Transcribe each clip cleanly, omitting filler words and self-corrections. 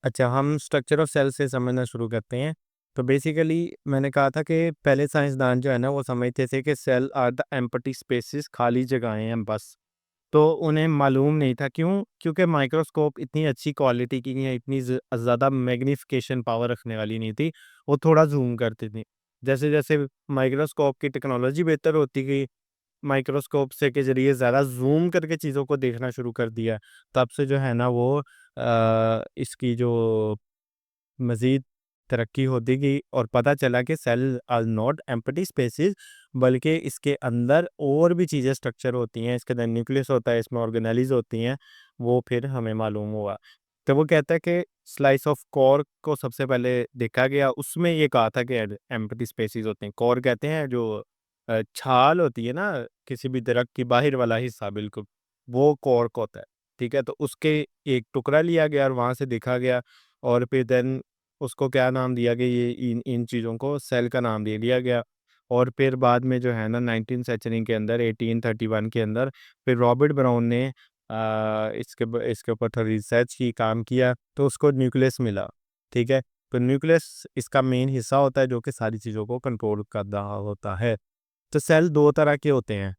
अच्छा, हम structure of cell से समझना शुरू करते हैं। तो बेसिकली मैंने कहा था कि पहले साइंसदान जो है ना वो समझते थे कि cell are the empty spaces, खाली जगहें हैं बस। तो उन्हें मालूम नहीं था, क्यों? क्योंकि माइक्रोस्कोप इतनी अच्छी क्वालिटी की या इतनी ज़्यादा मैग्नीफिकेशन पावर रखने वाली नहीं थी। वो थोड़ा जूम करती थी। जैसे जैसे माइक्रोस्कोप की टेक्नोलॉजी बेहतर होती गई, माइक्रोस्कोप से के ज़रिए ज़्यादा ज़ूम करके चीज़ों को देखना शुरू कर दिया, तब से जो है ना वो इसकी जो मज़ीद तरक्की होती गई और पता चला कि cell are not empty spaces, बल्कि इसके अंदर और भी चीज़ें स्ट्रक्चर होती हैं। इसके अंदर न्यूक्लियस होता है, इसमें ऑर्गेनेलीज़ होती हैं, वो फिर हमें मालूम हुआ। तो वो कहता है कि स्लाइस ऑफ कोर को सबसे पहले देखा गया, उसमें ये कहा था कि एम्प्टी स्पेसेस होते हैं। कोर कहते हैं जो छाल होती है ना किसी भी दरख्त की, बाहर वाला हिस्सा बिल्कुल, वो कॉर्क होता है। ठीक है? तो उसके एक टुकड़ा लिया गया और वहाँ से देखा गया, और फिर देन उसको क्या नाम दिया गया, ये इन इन चीज़ों को सेल का नाम दे दिया गया। और फिर बाद में जो है ना 19th सेंचुरी के अंदर 1831 के अंदर फिर रॉबर्ट ब्राउन ने इसके ऊपर थोड़ी रिसर्च की, काम किया, तो उसको न्यूक्लियस मिला। ठीक है? तो न्यूक्लियस इसका मेन हिस्सा होता है जो कि सारी चीज़ों को कंट्रोल कर रहा होता है। तो सेल 2 तरह के होते हैं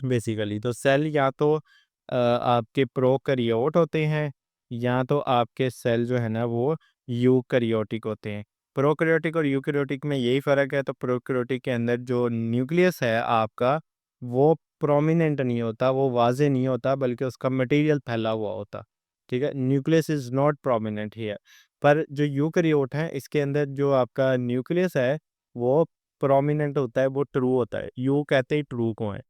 बेसिकली। तो सेल या तो आपके प्रोकैरियोट होते हैं, या तो आपके सेल जो है ना वो यूकैरियोटिक होते हैं। प्रोकैरियोटिक और यूकैरियोटिक में यही फ़र्क है। तो प्रोकैरियोटिक के अंदर जो न्यूक्लियस है आपका, वो प्रोमिनेंट नहीं होता, वो वाज़ेह नहीं होता, बल्कि उसका मटेरियल फैला हुआ होता। ठीक है? Nucleus is not prominent here. पर जो यूकैरियोट है, इसके अंदर जो आपका न्यूक्लियस है, वो प्रोमिनेंट होता है, वो ट्रू होता है। यू कहते ही ट्रू को है।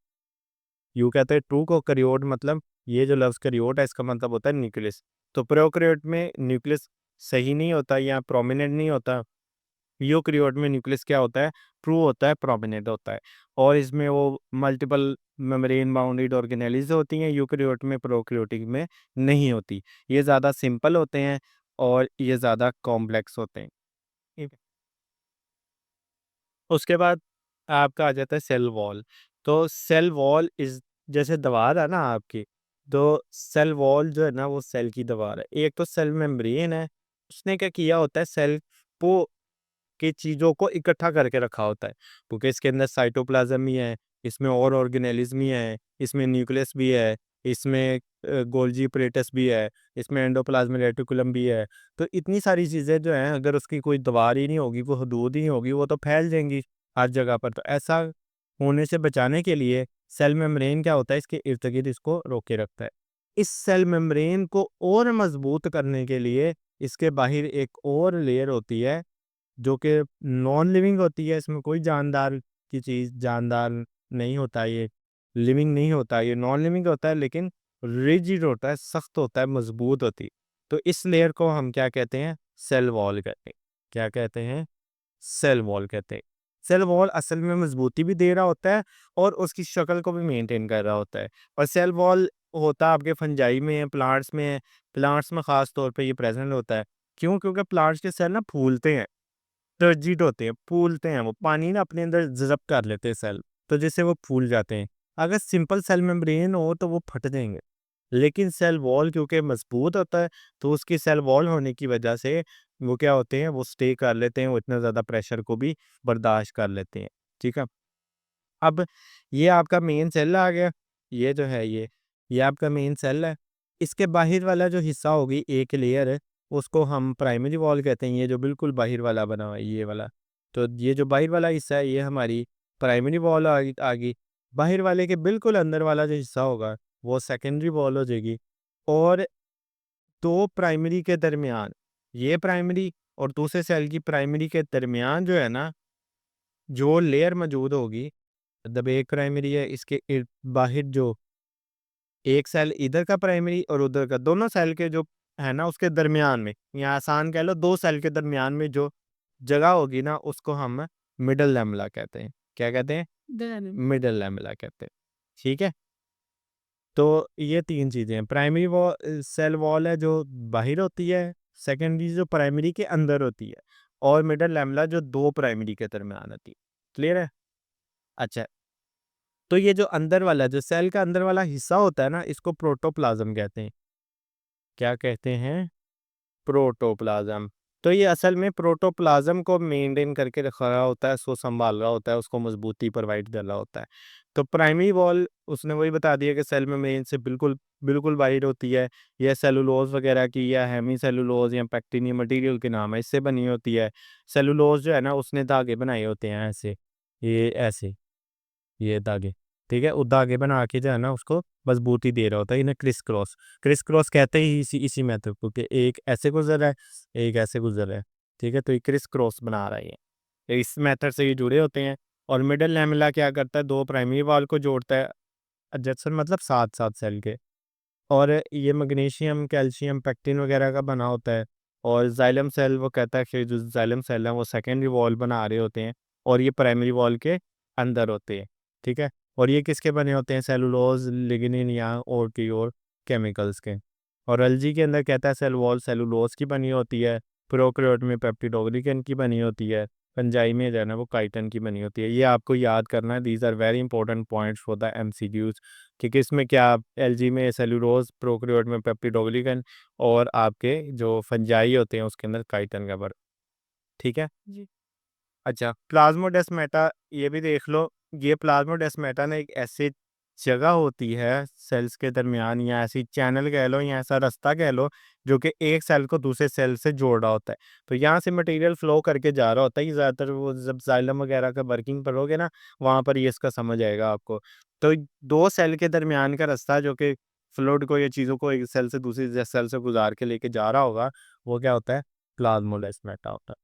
यू कहते हैं ट्रू को, करियोट मतलब ये जो लफ्ज़ करियोट है इसका मतलब होता है न्यूक्लियस। तो प्रोकैरियोट में न्यूक्लियस सही नहीं होता या प्रोमिनेंट नहीं होता। यूकैरियोट में न्यूक्लियस क्या होता है? ट्रू होता है, प्रोमिनेंट होता है। और इसमें वो मल्टीपल मेम्ब्रेन बाउंडेड ऑर्गेनेलीज़ होती हैं, यूकैरियोट में, प्रोकैरियोटिक में नहीं होती। ये ज़्यादा सिंपल होते हैं और ये ज़्यादा कॉम्प्लेक्स होते हैं। ठीक है? उसके बाद आपका आ जाता है सेल वॉल। तो सेल वॉल इज़, जैसे दीवार है ना आपकी, तो सेल वॉल जो है ना वो सेल की दीवार है। एक तो सेल मेम्ब्रेन है, उसने क्या किया होता है, सेल को की चीज़ों को इकट्ठा करके रखा होता है। क्योंकि इसके अंदर साइटोप्लाज़्म भी है, इसमें और ऑर्गेनेलिज़्म भी हैं, इसमें न्यूक्लियस भी है, इसमें गोल्गी एपैरेटस भी है, इसमें एंडोप्लाज़्मिक रेटिकुलम भी है। तो इतनी सारी चीज़ें जो हैं, अगर उसकी कोई दीवार ही नहीं होगी, वो हदूद ही नहीं होगी, वो तो फैल जाएँगी हर जगह पर। तो ऐसा होने से बचाने के लिए सेल मेम्ब्रेन क्या होता है, इसके इर्द-गिर्द इसको रोके रखता है। इस सेल मेम्ब्रेन को और मज़बूत करने के लिए इसके बाहर एक और लेयर होती है जो कि नॉन लिविंग होती है। इसमें कोई जानदार की चीज़, जानदार नहीं होता ये, लिविंग नहीं होता, ये नॉन लिविंग होता है, लेकिन रिजिड होता है, सख्त होता है, मजबूत होती है। तो इस लेयर को हम क्या कहते हैं? सेल वॉल कहते हैं। क्या कहते हैं? सेल वॉल कहते हैं। सेल वॉल असल में मजबूती भी दे रहा होता है और उसकी शक्ल को भी मेंटेन कर रहा होता है। और सेल वॉल होता आपके फंजाई में है, प्लांट्स में है। प्लांट्स में खास तौर पे ये प्रेजेंट होता है। क्यों? क्योंकि प्लांट्स के सेल ना फूलते हैं, टर्जीट होते हैं, फूलते हैं, वो पानी ना अपने अंदर ज़ब्त कर लेते हैं सेल, तो जिससे वो फूल जाते हैं। अगर सिंपल सेल मेम्ब्रेन हो तो वो फट जाएँगे। लेकिन सेल वॉल क्योंकि मज़बूत होता है, तो उसकी सेल वॉल होने की वजह से वो क्या होते हैं, वो स्टे कर लेते हैं, वो इतना ज़्यादा प्रेशर को भी बर्दाश्त कर लेते हैं। ठीक है? अब ये आपका मेन सेल आ गया, ये जो है ये आपका मेन सेल है। इसके बाहर वाला जो हिस्सा होगी, एक लेयर है, उसको हम प्राइमरी वॉल कहते हैं, ये जो बिल्कुल बाहर वाला बना हुआ है, ये वाला। तो ये जो बाहर वाला हिस्सा है, ये हमारी प्राइमरी वॉल आ गई। बाहर वाले के बिल्कुल अंदर वाला जो हिस्सा होगा, वो सेकेंडरी वॉल हो जाएगी। और 2 प्राइमरी के दरमियान, ये प्राइमरी और दूसरे सेल की प्राइमरी के दरमियान जो है ना, जो लेयर मौजूद होगी, मतलब एक प्राइमरी है, इसके बाहर जो एक सेल इधर का प्राइमरी और उधर का, दोनों सेल के जो है ना उसके दरमियान में, या आसान कह लो 2 सेल के दरमियान में जो जगह होगी ना, उसको हम मिडल लैमेला कहते हैं। क्या कहते हैं? मिडल लैमेला कहते हैं। ठीक है? तो ये 3 चीज़ें हैं। प्राइमरी सेल वॉल है जो बाहर होती है, सेकेंडरी जो प्राइमरी के अंदर होती है, और मिडल लैमेला जो 2 प्राइमरी के दरमियान होती है। क्लियर है? अच्छा, तो ये जो अंदर वाला, जो सेल का अंदर वाला हिस्सा होता है ना, इसको प्रोटोप्लाज़्म कहते हैं। क्या कहते हैं? प्रोटोप्लाज्म। तो ये असल में प्रोटोप्लाज्म को मेंटेन करके रख रहा होता है, उसको संभाल रहा होता है, उसको मजबूती प्रोवाइड कर रहा होता है। तो प्राइमरी वॉल उसने वही बता दिया कि सेल मेम्ब्रेन से बिल्कुल बिल्कुल बाहर होती है। यह सेलुलोज वगैरह की या हेमी सेलुलोज या पैक्टिनियम मटेरियल के नाम है, इससे बनी होती है। सेलुलोज जो है ना, उसने धागे बनाए होते हैं ऐसे, ये ऐसे, ये धागे, ठीक है। वो धागे बना के जो है ना, उसको मजबूती दे रहा होता है। इन्हें क्रिस क्रॉस, क्रिस क्रॉस कहते ही इसी मेथड को, कि एक ऐसे गुजर रहा है, एक ऐसे गुजर रहा है, ठीक है। तो ये क्रिस क्रॉस बना रहा है ये। तो इस मेथड से ये जुड़े होते हैं। और मिडल लैमेला क्या करता है, दो प्राइमरी वॉल को जोड़ता है, एडजेसेंट मतलब साथ साथ सेल के। और ये मैग्नीशियम, कैल्शियम, पेक्टिन वगैरह का बना होता है। और जाइलम सेल, वो कहता है कि जो जाइलम सेल है वो सेकेंडरी वॉल बना रहे होते हैं, और ये प्राइमरी वॉल के अंदर होते हैं, ठीक है। और ये किसके बने होते हैं, सेलुलोज, लिग्निन या और की और केमिकल्स के। और एल्गी के अंदर कहता है सेल वॉल सेलुलोज की बनी होती है। प्रोकैरियोट में पेप्टिडोग्लिकन की बनी होती है। फंजाई में जो है ना वो काइटिन की बनी होती है। ये आपको याद करना है, these are very important points for the MCQs, कि किसमें क्या, एलजी में सेलुलोज, प्रोकैरियोट में पेप्टिडोग्लिकन, और आपके जो फंजाई होते हैं उसके अंदर काइटिन का वर्क, ठीक है जी। अच्छा, प्लाज्मोडेस्माटा ये भी देख लो। ये प्लाज्मोडेस्माटा ना एक ऐसी जगह होती है सेल्स के दरमियान, या ऐसी चैनल कह लो या ऐसा रास्ता कह लो, जो कि एक सेल को दूसरे सेल से जोड़ रहा होता है। तो यहाँ से मटेरियल फ्लो करके जा रहा होता है। ये ज़्यादातर वो जब जाइलम वगैरह का वर्किंग पढ़ोगे ना, वहाँ पर ये इसका समझ आएगा आपको। तो दो सेल के दरमियान का रास्ता जो कि फ्लूइड को या चीज़ों को एक सेल से दूसरी सेल से गुजार के लेके जा रहा होगा, वो क्या होता है, प्लाज्मोडेस्माटा होता है।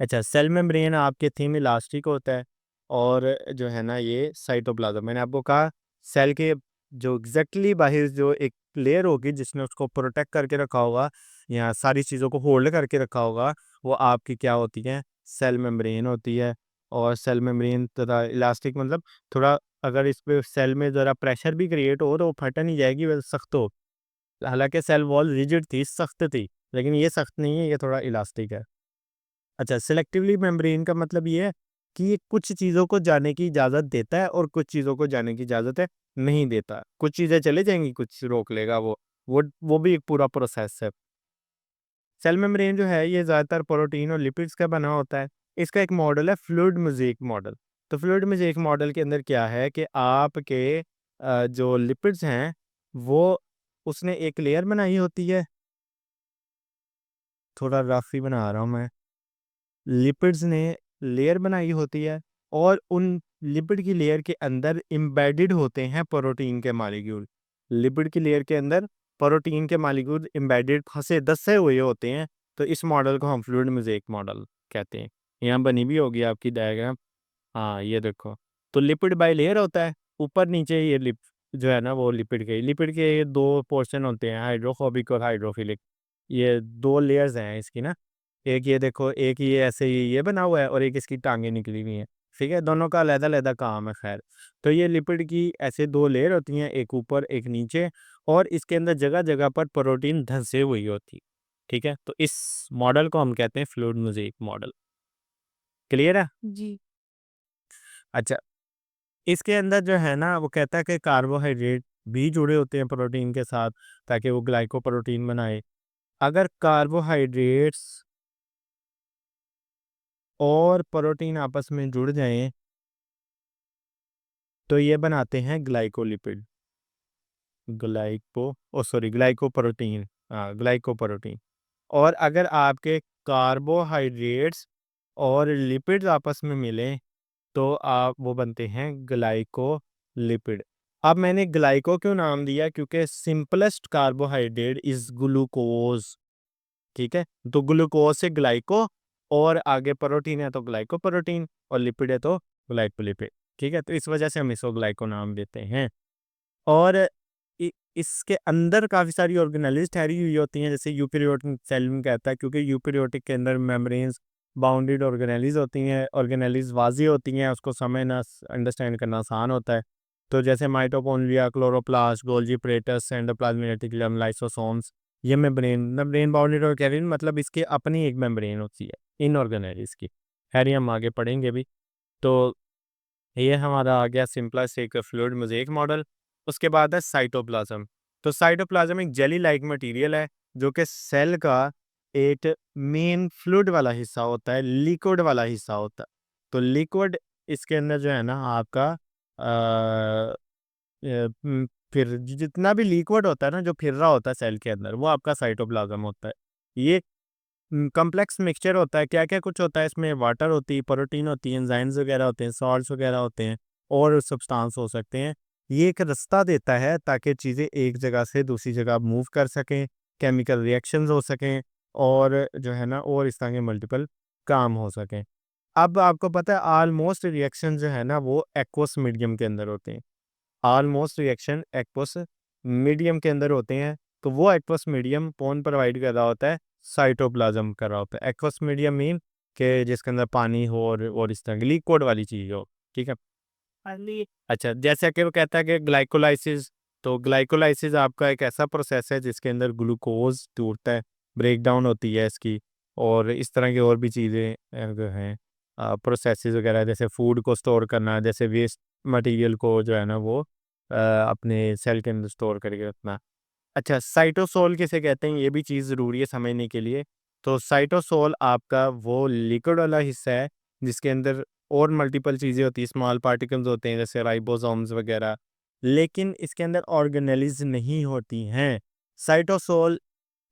अच्छा, सेल मेम्ब्रेन आपके थीम इलास्टिक होता है, और जो है ना ये साइटोप्लाज्म, मैंने आपको कहा सेल के जो एग्जैक्टली बाहर जो एक लेयर होगी जिसने उसको प्रोटेक्ट करके रखा होगा या सारी चीज़ों को होल्ड करके रखा होगा, वो आपकी क्या होती है, सेल मेम्ब्रेन होती है। और सेल मेम्ब्रेन थोड़ा इलास्टिक मतलब थोड़ा, अगर इस पे सेल में ज़रा प्रेशर भी क्रिएट हो तो वो फट नहीं जाएगी, वह सख्त हो। हालांकि सेल वॉल रिजिड थी, सख्त थी, लेकिन ये सख्त नहीं है, ये थोड़ा इलास्टिक है। अच्छा, सिलेक्टिवली मेम्ब्रेन का मतलब ये है कि ये कुछ चीज़ों को जाने की इजाज़त देता है और कुछ चीज़ों को जाने की इजाज़त है नहीं देता। कुछ चीज़ें चले जाएँगी, कुछ रोक लेगा वो। वो भी एक पूरा प्रोसेस है। सेल मेम्ब्रेन जो है ये ज़्यादातर प्रोटीन और लिपिड्स का बना होता है। इसका एक मॉडल है फ्लूइड मोज़ेक मॉडल। तो फ्लूइड मोज़ेक मॉडल के अंदर क्या है कि आपके जो लिपिड्स हैं वो, उसने एक लेयर बनाई होती है, थोड़ा रफ ही बना रहा हूँ मैं। लिपिड्स ने लेयर बनाई होती है, और उन लिपिड की लेयर के अंदर एम्बेडेड होते हैं प्रोटीन के मॉलिक्यूल। लिपिड की लेयर के अंदर प्रोटीन के मॉलिक्यूल एम्बेडेड फंसे दसे हुए होते हैं। तो इस मॉडल को हम फ्लूइड मोज़ेक मॉडल कहते हैं। यहाँ बनी भी होगी आपकी डायग्राम। हाँ, ये देखो। तो लिपिड बाय लेयर होता है, ऊपर नीचे ये लिप जो है ना वो लिपिड के ये दो पोर्शन होते हैं, हाइड्रोफोबिक और हाइड्रोफिलिक। ये दो लेयर्स हैं इसकी ना। एक ये देखो, एक ये ऐसे ही ये बना हुआ है, और एक इसकी टांगें निकली हुई हैं, ठीक है। दोनों का अलग-अलग काम है, खैर। तो ये लिपिड की ऐसे दो लेयर होती हैं, एक ऊपर एक नीचे, और इसके अंदर जगह-जगह पर प्रोटीन धंसे हुई होती, ठीक है। तो इस मॉडल को हम कहते हैं फ्लूइड मोज़ेक मॉडल। क्लियर है? जी। अच्छा, इसके अंदर जो है ना वो कहता है कि कार्बोहाइड्रेट भी जुड़े होते हैं प्रोटीन के साथ, ताकि वो ग्लाइकोप्रोटीन बनाए। अगर कार्बोहाइड्रेट्स और प्रोटीन आपस में जुड़ जाएं तो ये बनाते हैं ग्लाइकोलिपिड, ग्लाइकोप्रोटीन। हाँ, ग्लाइकोप्रोटीन। और अगर आपके कार्बोहाइड्रेट्स और लिपिड्स आपस में मिलें तो आप वो बनते हैं ग्लाइकोलिपिड। अब मैंने ग्लाइको क्यों नाम दिया, क्योंकि सिंपलेस्ट कार्बोहाइड्रेट इज ग्लूकोज, ठीक है। तो ग्लूकोज से ग्लाइको, और आगे प्रोटीन है तो ग्लाइकोप्रोटीन, और लिपिड है तो ग्लाइकोलिपिड, ठीक है। तो इस वजह से हम इसको ग्लाइको नाम देते हैं। और इसके अंदर काफ़ी सारी ऑर्गेनेल्स ठहरी हुई होती हैं, जैसे यूकेरियोटिक सेल में कहता है, क्योंकि यूकेरियोटिक के अंदर मेम्ब्रेन्स बाउंडेड ऑर्गेनेल्स होती हैं, ऑर्गेनेल्स वाजी होती हैं, उसको समझना अंडरस्टैंड करना आसान होता है। तो जैसे mitochondria, chloroplast, Golgi plates, endoplasmic reticulum, lysosomes, ये मेम्ब्रेन मेम्ब्रेन बाउंडेड ऑर्गेनेल मतलब इसकी अपनी एक मेम्ब्रेन होती है इन ऑर्गेनेल्स की। खैर ये हम आगे पढ़ेंगे भी। तो ये हमारा आ गया सिंपलेस्ट एक फ्लूइड मोज़ेक मॉडल। उसके बाद है साइटोप्लाज्म। तो साइटोप्लाज्म एक जेली लाइक मटेरियल है जो कि सेल का एक मेन फ्लूइड वाला हिस्सा होता है, लिक्विड वाला हिस्सा होता है। तो लिक्विड इसके अंदर जो है ना आपका फिर जितना भी लिक्विड होता है ना जो फिर रहा होता है सेल के अंदर, वो आपका साइटोप्लाज्म होता है। ये कॉम्प्लेक्स मिक्सचर होता है, क्या-क्या कुछ होता है इसमें, वाटर होती है, प्रोटीन होती है, एंजाइम्स वगैरह होते हैं, सॉल्ट्स वगैरह होते हैं और सब्सटेंस हो सकते हैं। ये एक रास्ता देता है ताकि चीज़ें एक जगह से दूसरी जगह मूव कर सकें, केमिकल रिएक्शंस हो सकें और जो है ना और इस तरह के मल्टीपल काम हो सकें। अब आपको पता है ऑलमोस्ट रिएक्शन जो है ना वो एक्वस मीडियम के अंदर होते हैं। ऑलमोस्ट रिएक्शन एक्वस मीडियम के अंदर होते हैं। तो वो एक्वस मीडियम कौन प्रोवाइड कर रहा होता है? साइटोप्लाज्म कर रहा होता है। एक्वस मीडियम मीन के जिसके अंदर पानी हो और इस तरह की लिक्विड वाली चीज़ हो, ठीक है? पानी अच्छा, जैसा कि वो कहता है कि ग्लाइकोलाइसिस, तो ग्लाइकोलाइसिस आपका एक ऐसा प्रोसेस है जिसके अंदर ग्लूकोज़ टूटता है, ब्रेकडाउन होती है इसकी और इस तरह की और भी चीज़ें जो हैं प्रोसेसेस वगैरह जैसे फूड को स्टोर करना, जैसे वेस्ट मटेरियल को जो है ना वो अपने सेल के अंदर स्टोर करके रखना। अच्छा, साइटोसोल किसे कहते हैं ये भी चीज़ ज़रूरी है समझने के लिए। तो साइटोसोल आपका वो लिक्विड वाला हिस्सा है जिसके अंदर और मल्टीपल चीज़ें होती हैं, स्मॉल पार्टिकल्स होते हैं जैसे राइबोसोम्स वगैरह, लेकिन इसके अंदर ऑर्गेनेल्स नहीं होती हैं। साइटोसोल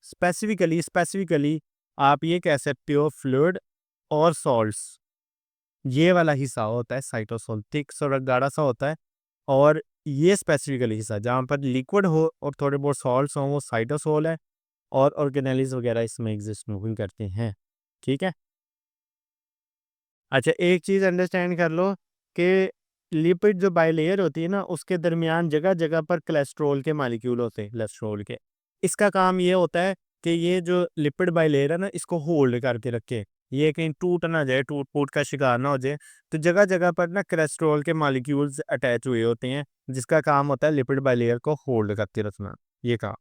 स्पेसिफिकली आप ये कह सकते हो फ्लूइड और सॉल्ट्स, ये वाला हिस्सा होता है साइटोसोल, थिक सा गाढ़ा सा होता है और ये स्पेसिफिकली हिस्सा जहाँ पर लिक्विड हो और थोड़े बहुत सॉल्ट्स हों वो साइटोसोल है और ऑर्गेनेल्स वगैरह इसमें एग्जिस्ट नहीं करते हैं। ठीक है? अच्छा, एक चीज़ अंडरस्टैंड कर लो कि लिपिड जो बाइलेयर होती है ना उसके दरमियान जगह-जगह पर कोलेस्ट्रॉल के मॉलिक्यूल होते हैं, कोलेस्ट्रॉल के। इसका काम ये होता है कि ये जो लिपिड बाइलेयर है ना इसको होल्ड करके रखे। ये कहीं टूट ना जाए, टूट-फूट का शिकार ना हो जाए। तो जगह-जगह पर ना कोलेस्ट्रॉल के मॉलिक्यूल्स अटैच हुए होते हैं, जिसका काम होता है लिपिड बाइलेयर को होल्ड करके रखना। ये काम